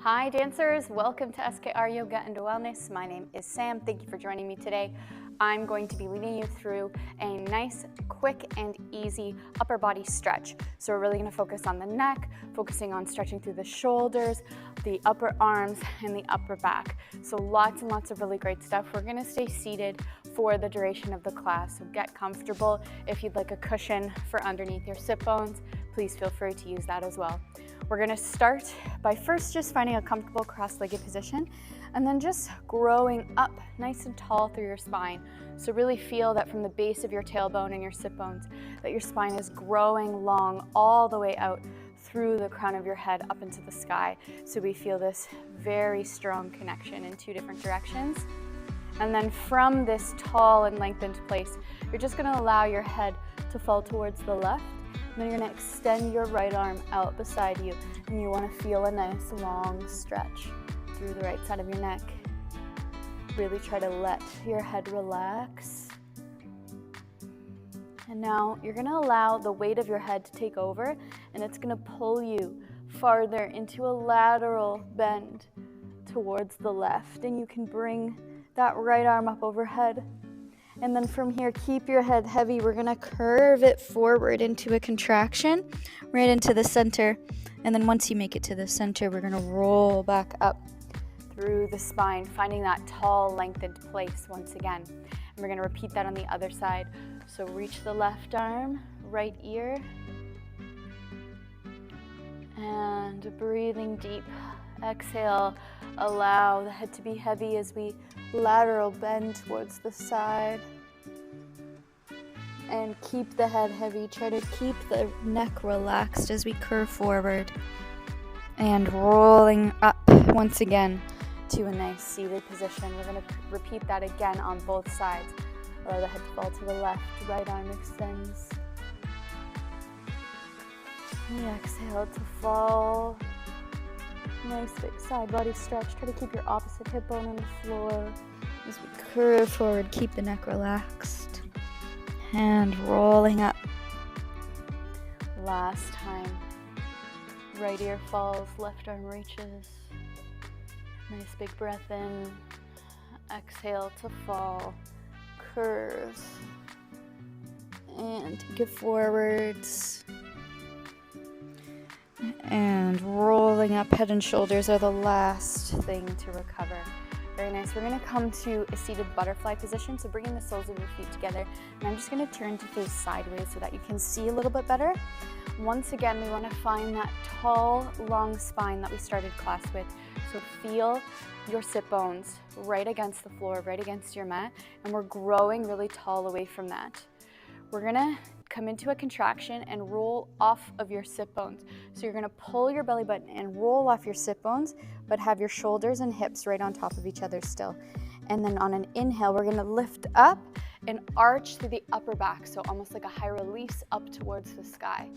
Hi dancers, welcome to SKR Yoga and Wellness. My name is Sam. Thank you for joining me today. I'm going to be leading you through a nice, quick and easy upper body stretch. So we're really going to focus on the neck, focusing on stretching through the shoulders, the upper arms, and the upper back. So lots and lots of really great stuff. We're going to stay seated for the duration of the class. So get comfortable. If you'd like a cushion for underneath your sit bones, please feel free to use that as well. We're going to start by first just finding a comfortable cross-legged position and then just growing up nice and tall through your spine. So really feel that from the base of your tailbone and your sit bones that your spine is growing long all the way out through the crown of your head up into the sky. So we feel this very strong connection in two different directions. And then from this tall and lengthened place, you're just going to allow your head to fall towards the left. And then you're going to extend your right arm out beside you, and you want to feel a nice long stretch through the right side of your neck. Really try to let your head relax. And now you're going to allow the weight of your head to take over, and it's going to pull you farther into a lateral bend towards the left. And you can bring that right arm up overhead. And then from here, keep your head heavy. We're going to curve it forward into a contraction, right into the center. And then once you make it to the center, we're going to roll back up through the spine, finding that tall, lengthened place once again. And we're going to repeat that on the other side. So reach the left arm, right ear. And breathing deep. Exhale, allow the head to be heavy as we lateral bend towards the side. And keep the head heavy. Try to keep the neck relaxed as we curve forward. And rolling up once again to a nice seated position. We're going to repeat that again on both sides. Allow the head to fall to the left. Right arm extends. And exhale to fall. Nice big side body stretch. Try to keep your opposite hip bone on the floor. As we curve forward, keep the neck relaxed. And rolling up. Last time. Right ear falls, left arm reaches. Nice big breath in. Exhale to fall. Curve. And take it forwards. And rolling up, head and shoulders are the last thing to recover. Very nice. We're going to come to a seated butterfly position. So bringing the soles of your feet together. And I'm just going to turn to face sideways so that you can see a little bit better. Once again, we want to find that tall, long spine that we started class with. So feel your sit bones right against the floor, right against your mat. And we're growing really tall away from that. We're going to come into a contraction and roll off of your sit bones. So you're going to pull your belly button and roll off your sit bones, but have your shoulders and hips right on top of each other still. And then on an inhale, we're going to lift up and arch through the upper back. So almost like a high release up towards the sky.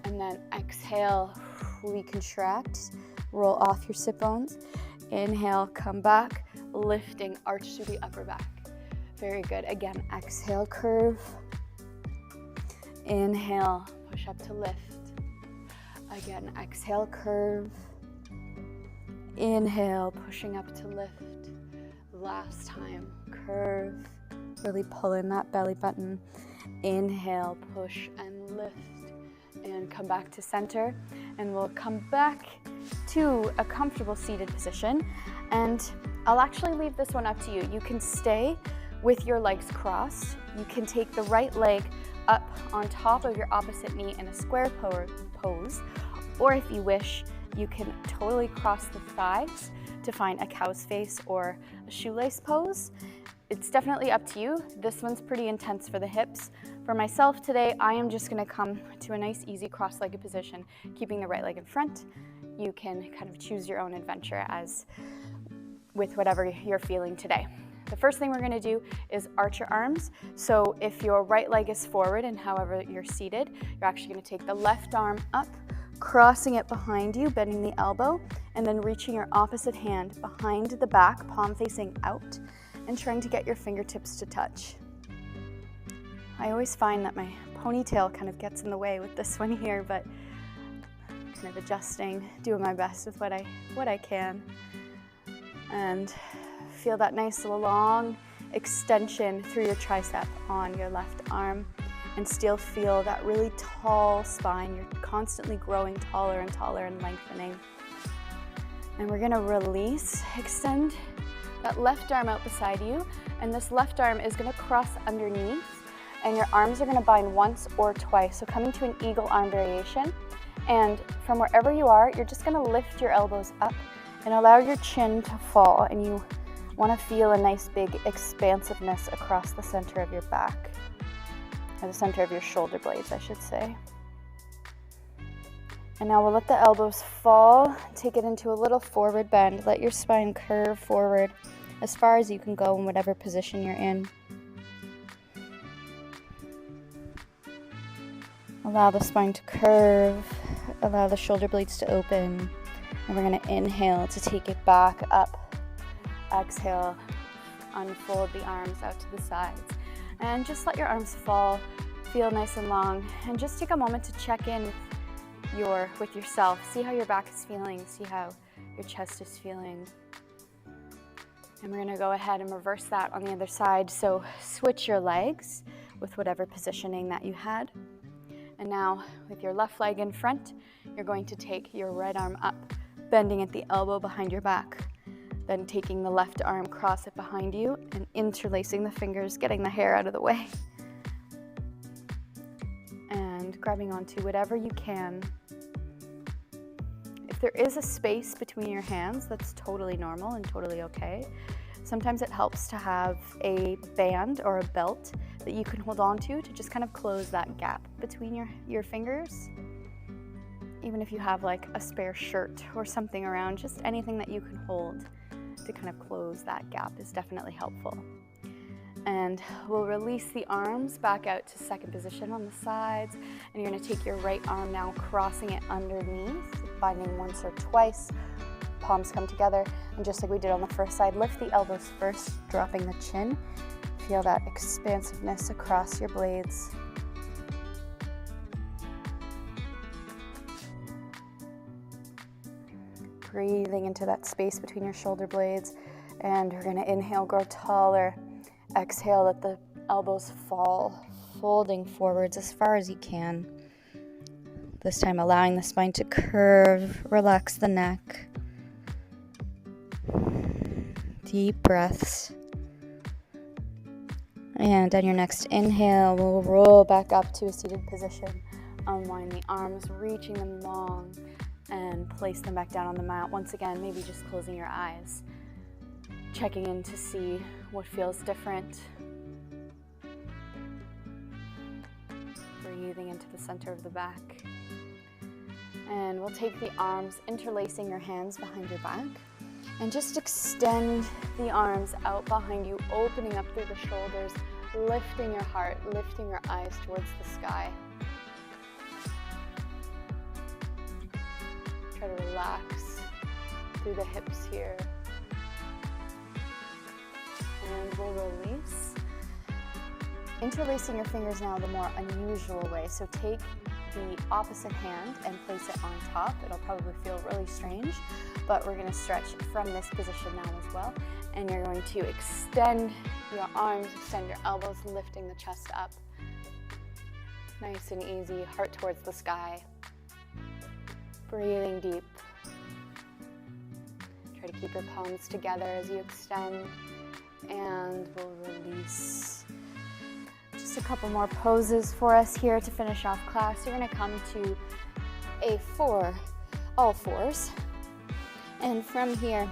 And then exhale, recontract, roll off your sit bones. Inhale, come back, lifting, arch through the upper back. Very good. Again, exhale, curve. Inhale, push up to lift. Again, exhale, curve. Inhale, pushing up to lift. Last time, curve. Really pull in that belly button. Inhale, push and lift. And come back to center. And we'll come back to a comfortable seated position. And I'll actually leave this one up to you. You can stay with your legs crossed. You can take the right leg up on top of your opposite knee in a square pose, or if you wish, you can totally cross the thighs to find a cow's face or a shoelace pose. It's definitely up to you. This one's pretty intense for the hips. For myself today, I am just going to come to a nice easy cross-legged position, keeping the right leg in front. You can kind of choose your own adventure as with whatever you're feeling today. The first thing we're going to do is arch your arms. So if your right leg is forward and however you're seated, you're actually going to take the left arm up, crossing it behind you, bending the elbow, and then reaching your opposite hand behind the back, palm facing out, and trying to get your fingertips to touch. I always find that my ponytail kind of gets in the way with this one here, but kind of adjusting, doing my best with what I can. And feel that nice long extension through your tricep on your left arm, and still feel that really tall spine. You're constantly growing taller and taller and lengthening. And we're gonna release, extend that left arm out beside you, and this left arm is gonna cross underneath, and your arms are gonna bind once or twice. So coming to an eagle arm variation, and from wherever you are, you're just gonna lift your elbows up and allow your chin to fall, and you wanna feel a nice big expansiveness across the center of your back, or the center of your shoulder blades, I should say. And now we'll let the elbows fall, take it into a little forward bend. Let your spine curve forward as far as you can go in whatever position you're in. Allow the spine to curve, allow the shoulder blades to open, and we're gonna inhale to take it back up. Exhale, unfold the arms out to the sides. And just let your arms fall, feel nice and long, and just take a moment to check in with yourself. See how your back is feeling, see how your chest is feeling. And we're gonna go ahead and reverse that on the other side. So switch your legs with whatever positioning that you had. And now with your left leg in front, you're going to take your right arm up, bending at the elbow behind your back. Then taking the left arm, cross it behind you, and interlacing the fingers, getting the hair out of the way. And grabbing onto whatever you can. If there is a space between your hands, that's totally normal and totally okay. Sometimes it helps to have a band or a belt that you can hold on to just kind of close that gap between your fingers. Even if you have like a spare shirt or something around, just anything that you can hold to kind of close that gap is definitely helpful. And we'll release the arms back out to second position on the sides. And you're gonna take your right arm now, crossing it underneath, binding once or twice. Palms come together. And just like we did on the first side, lift the elbows first, dropping the chin. Feel that expansiveness across your blades. Breathing into that space between your shoulder blades. And we're gonna inhale, grow taller. Exhale, let the elbows fall, folding forwards as far as you can. This time allowing the spine to curve, relax the neck. Deep breaths. And on your next inhale, we'll roll back up to a seated position. Unwind the arms, reaching them long, and place them back down on the mat. Once again, maybe just closing your eyes. Checking in to see what feels different. Breathing into the center of the back. And we'll take the arms, interlacing your hands behind your back. And just extend the arms out behind you, opening up through the shoulders, lifting your heart, lifting your eyes towards the sky. Try to relax through the hips here. And we'll release. Interlacing your fingers now the more unusual way. So take the opposite hand and place it on top. It'll probably feel really strange, but we're gonna stretch from this position now as well. And you're going to extend your arms, extend your elbows, lifting the chest up. Nice and easy, heart towards the sky. Breathing deep. Try to keep your palms together as you extend. And we'll release. Just a couple more poses for us here to finish off class. You're gonna come to a all fours. And from here,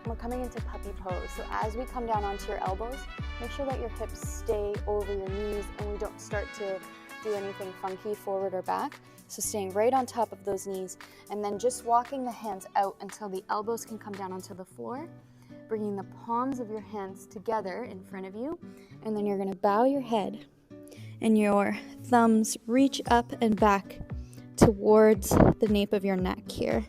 we're coming into puppy pose. So as we come down onto your elbows, make sure that your hips stay over your knees and we don't start to do anything funky forward or back. So staying right on top of those knees and then just walking the hands out until the elbows can come down onto the floor. Bringing the palms of your hands together in front of you, and then you're gonna bow your head and your thumbs reach up and back towards the nape of your neck here.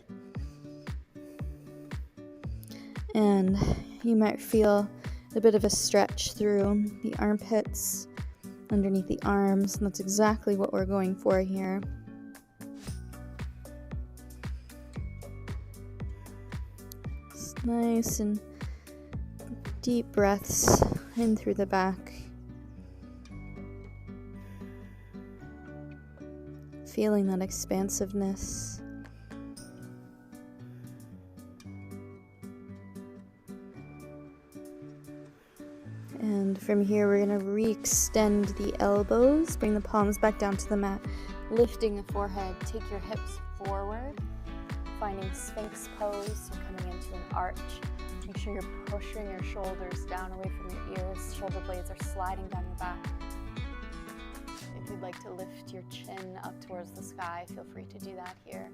And you might feel a bit of a stretch through the armpits, underneath the arms, and that's exactly what we're going for here. Nice and deep breaths in through the back. Feeling that expansiveness. And from here, we're going to re-extend the elbows, bring the palms back down to the mat, lifting the forehead, take your hips forward, finding Sphinx pose, so coming into an arch. Make sure you're pushing your shoulders down away from your ears. Shoulder blades are sliding down your back. If you'd like to lift your chin up towards the sky, feel free to do that here.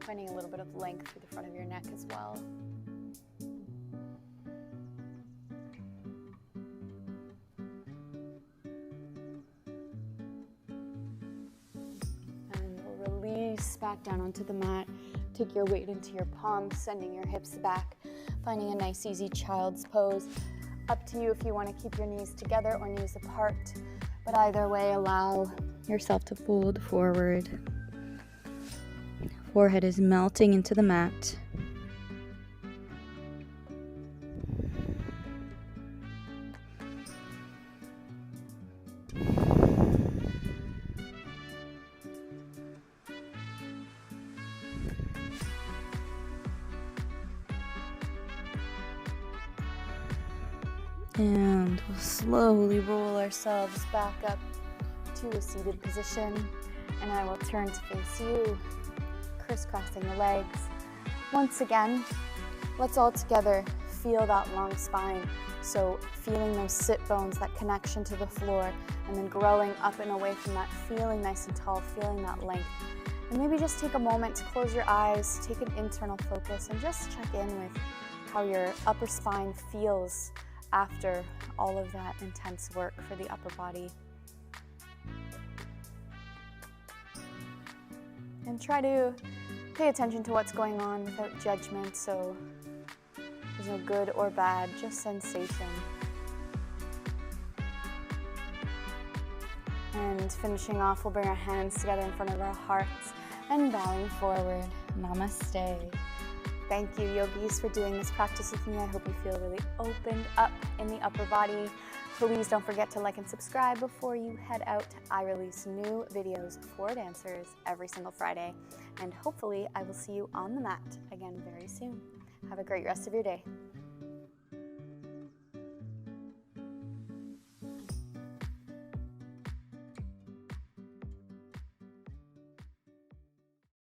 Finding a little bit of length through the front of your neck as well. And we'll release back down onto the mat. Take your weight into your palms, sending your hips back, finding a nice easy child's pose. Up to you if you want to keep your knees together or knees apart, but either way, allow yourself to fold forward. Forehead is melting into the mat. And we'll slowly roll ourselves back up to a seated position. And I will turn to face you, crisscrossing the legs. Once again, let's all together feel that long spine. So feeling those sit bones, that connection to the floor, and then growing up and away from that, feeling nice and tall, feeling that length. And maybe just take a moment to close your eyes, take an internal focus, and just check in with how your upper spine feels after all of that intense work for the upper body. And try to pay attention to what's going on without judgment, so there's no good or bad, just sensation. And finishing off, we'll bring our hands together in front of our hearts and bowing forward. Namaste. Thank you, yogis, for doing this practice with me. I hope you feel really opened up in the upper body. Please don't forget to like and subscribe before you head out. I release new videos for dancers every single Friday, and hopefully I will see you on the mat again very soon. Have a great rest of your day.